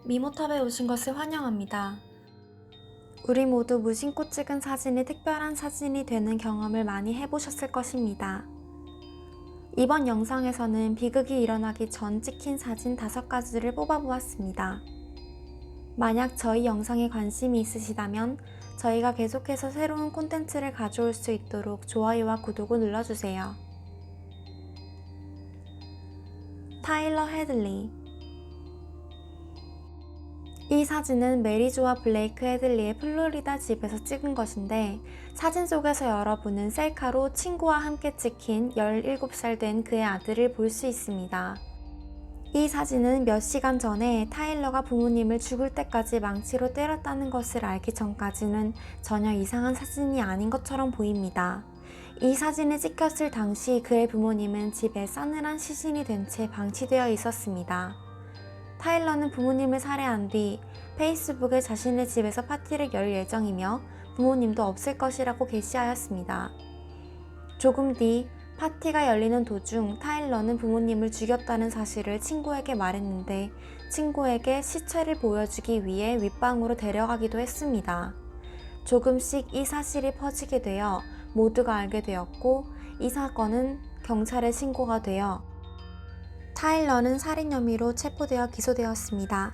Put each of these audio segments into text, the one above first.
미모탑에 오신 것을 환영합니다. 우리 모두 무심코 찍은 사진이 특별한 사진이 되는 경험을 많이 해보셨을 것입니다. 이번 영상에서는 비극이 일어나기 전 찍힌 사진 5가지를 뽑아보았습니다. 만약 저희 영상에 관심이 있으시다면 저희가 계속해서 새로운 콘텐츠를 가져올 수 있도록 좋아요와 구독을 눌러주세요. 타일러 헤들리. 이 사진은 메리조와 블레이크 헤들리의 플로리다 집에서 찍은 것인데, 사진 속에서 여러분은 셀카로 친구와 함께 찍힌 17살 된 그의 아들을 볼 수 있습니다. 이 사진은 몇 시간 전에 타일러가 부모님을 죽을 때까지 망치로 때렸다는 것을 알기 전까지는 전혀 이상한 사진이 아닌 것처럼 보입니다. 이 사진을 찍혔을 당시 그의 부모님은 집에 싸늘한 시신이 된 채 방치되어 있었습니다. 타일러는 부모님을 살해한 뒤 페이스북에 자신의 집에서 파티를 열 예정이며 부모님도 없을 것이라고 게시하였습니다. 조금 뒤 파티가 열리는 도중 타일러는 부모님을 죽였다는 사실을 친구에게 말했는데, 친구에게 시체를 보여주기 위해 윗방으로 데려가기도 했습니다. 조금씩 이 사실이 퍼지게 되어 모두가 알게 되었고, 이 사건은 경찰에 신고가 되어 타일러는 살인 혐의로 체포되어 기소되었습니다.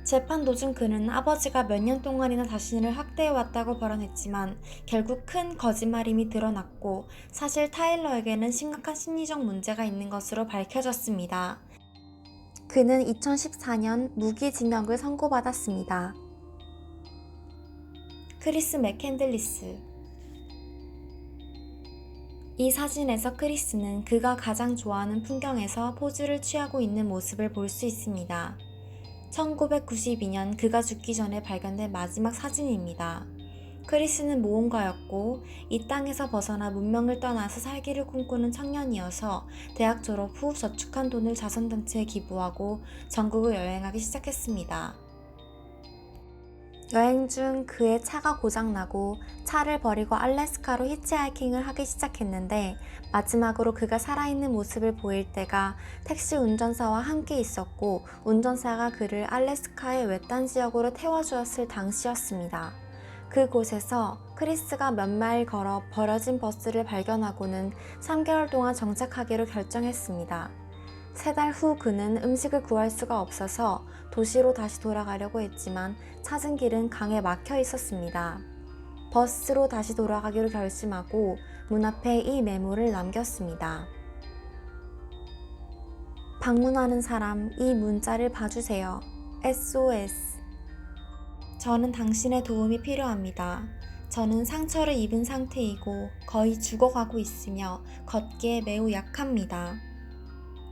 재판 도중 그는 아버지가 몇 년 동안이나 자신을 학대해왔다고 발언했지만 결국 큰 거짓말임이 드러났고, 사실 타일러에게는 심각한 심리적 문제가 있는 것으로 밝혀졌습니다. 그는 2014년 무기징역을 선고받았습니다. 크리스 맥캔들리스. 이 사진에서 크리스는 그가 가장 좋아하는 풍경에서 포즈를 취하고 있는 모습을 볼 수 있습니다. 1992년 그가 죽기 전에 발견된 마지막 사진입니다. 크리스는 모험가였고, 이 땅에서 벗어나 문명을 떠나서 살기를 꿈꾸는 청년이어서 대학 졸업 후 저축한 돈을 자선단체에 기부하고 전국을 여행하기 시작했습니다. 여행 중 그의 차가 고장나고 차를 버리고 알래스카로 히치하이킹을 하기 시작했는데, 마지막으로 그가 살아있는 모습을 보일 때가 택시 운전사와 함께 있었고, 운전사가 그를 알래스카의 외딴 지역으로 태워주었을 당시였습니다. 그곳에서 크리스가 몇 마일 걸어 버려진 버스를 발견하고는 3개월 동안 정착하기로 결정했습니다. 3달 후 그는 음식을 구할 수가 없어서 도시로 다시 돌아가려고 했지만 찾은 길은 강에 막혀 있었습니다. 버스로 다시 돌아가기로 결심하고 문 앞에 이 메모를 남겼습니다. 방문하는 사람, 이 문자를 봐주세요. SOS. 저는 당신의 도움이 필요합니다. 저는 상처를 입은 상태이고 거의 죽어가고 있으며 걷기에 매우 약합니다.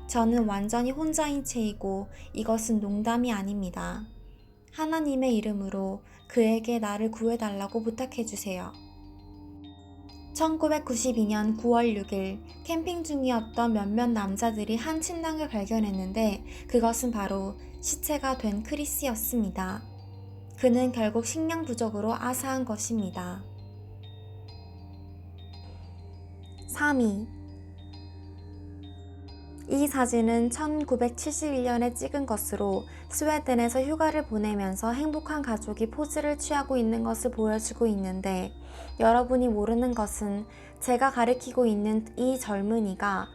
저는 완전히 혼자인 채이고 이것은 농담이 아닙니다. 하나님의 이름으로 그에게 나를 구해달라고 부탁해주세요. 1992년 9월 6일 캠핑 중이었던 몇몇 남자들이 한 침낭을 발견했는데, 그것은 바로 시체가 된 크리스였습니다. 그는 결국 식량 부족으로 아사한 것입니다. 3위. 이 사진은 1971년에 찍은 것으로 스웨덴에서 휴가를 보내면서 행복한 가족이 포즈를 취하고 있는 것을 보여주고 있는데, 여러분이 모르는 것은 제가 가리키고 있는 이 젊은이가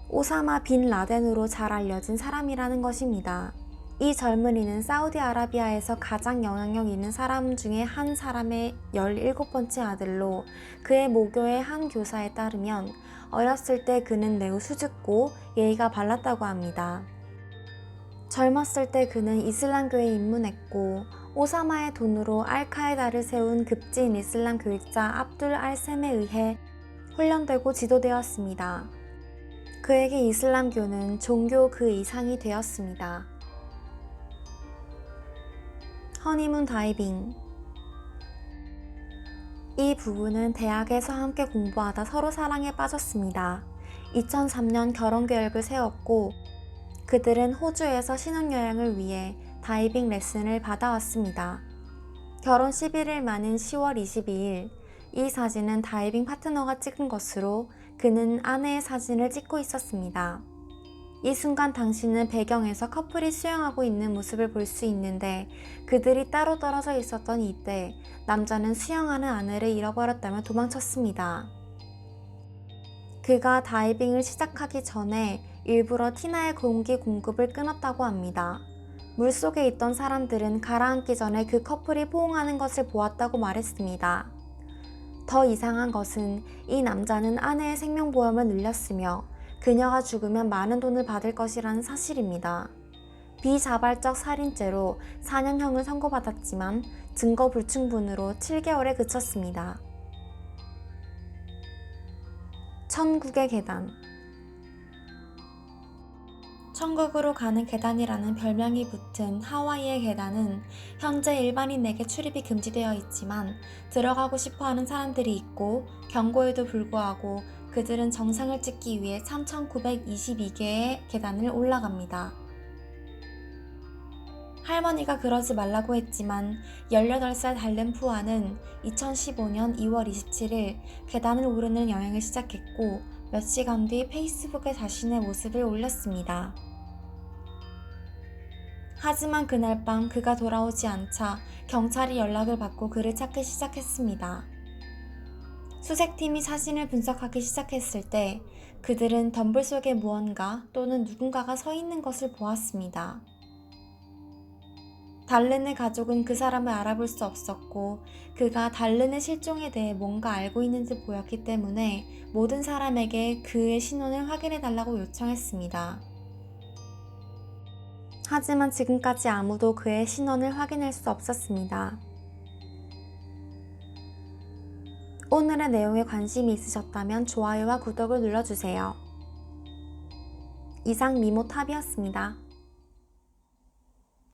오사마 빈 라덴으로 잘 알려진 사람이라는 것입니다. 이 젊은이는 사우디아라비아에서 가장 영향력 있는 사람 중에 한 사람의 17번째 아들로, 그의 모교의 한 교사에 따르면 어렸을 때 그는 매우 수줍고 예의가 발랐다고 합니다. 젊었을 때 그는 이슬람교에 입문했고, 오사마의 돈으로 알카에다를 세운 급진 이슬람 교육자 압둘 알셈에 의해 훈련되고 지도되었습니다. 그에게 이슬람교는 종교 그 이상이 되었습니다. 허니문 다이빙. 이 부부는 대학에서 함께 공부하다 서로 사랑에 빠졌습니다. 2003년 결혼 계획을 세웠고, 그들은 호주에서 신혼여행을 위해 다이빙 레슨을 받아왔습니다. 결혼 11일 만인 10월 22일, 이 사진은 다이빙 파트너가 찍은 것으로 그는 아내의 사진을 찍고 있었습니다. 이 순간 당신은 배경에서 커플이 수영하고 있는 모습을 볼 수 있는데 그들이 따로 떨어져 있었던 이때 남자는 수영하는 아내를 잃어버렸다며 도망쳤습니다. 그가 다이빙을 시작하기 전에 일부러 티나의 공기 공급을 끊었다고 합니다. 물속에 있던 사람들은 가라앉기 전에 그 커플이 포옹하는 것을 보았다고 말했습니다. 더 이상한 것은 이 남자는 아내의 생명보험을 늘렸으며 그녀가 죽으면 많은 돈을 받을 것이라는 사실입니다. 비자발적 살인죄로 4년형을 선고받았지만 증거 불충분으로 7개월에 그쳤습니다. 천국의 계단. 천국으로 가는 계단이라는 별명이 붙은 하와이의 계단은 현재 일반인에게 출입이 금지되어 있지만 들어가고 싶어하는 사람들이 있고 경고에도 불구하고 그들은 정상을 찍기 위해 3,922개의 계단을 올라갑니다. 할머니가 그러지 말라고 했지만 18살 달른 푸아는 2015년 2월 27일 계단을 오르는 여행을 시작했고 몇 시간 뒤 페이스북에 자신의 모습을 올렸습니다. 하지만 그날 밤 그가 돌아오지 않자 경찰이 연락을 받고 그를 찾기 시작했습니다. 수색팀이 사진을 분석하기 시작했을 때 그들은 덤불 속에 무언가 또는 누군가가 서 있는 것을 보았습니다. 달른의 가족은 그 사람을 알아볼 수 없었고 그가 달른의 실종에 대해 뭔가 알고 있는 듯 보였기 때문에 모든 사람에게 그의 신원을 확인해달라고 요청했습니다. 하지만 지금까지 아무도 그의 신원을 확인할 수 없었습니다. 오늘의 내용에 관심이 있으셨다면 좋아요와 구독을 눌러주세요. 이상 미모탑이었습니다.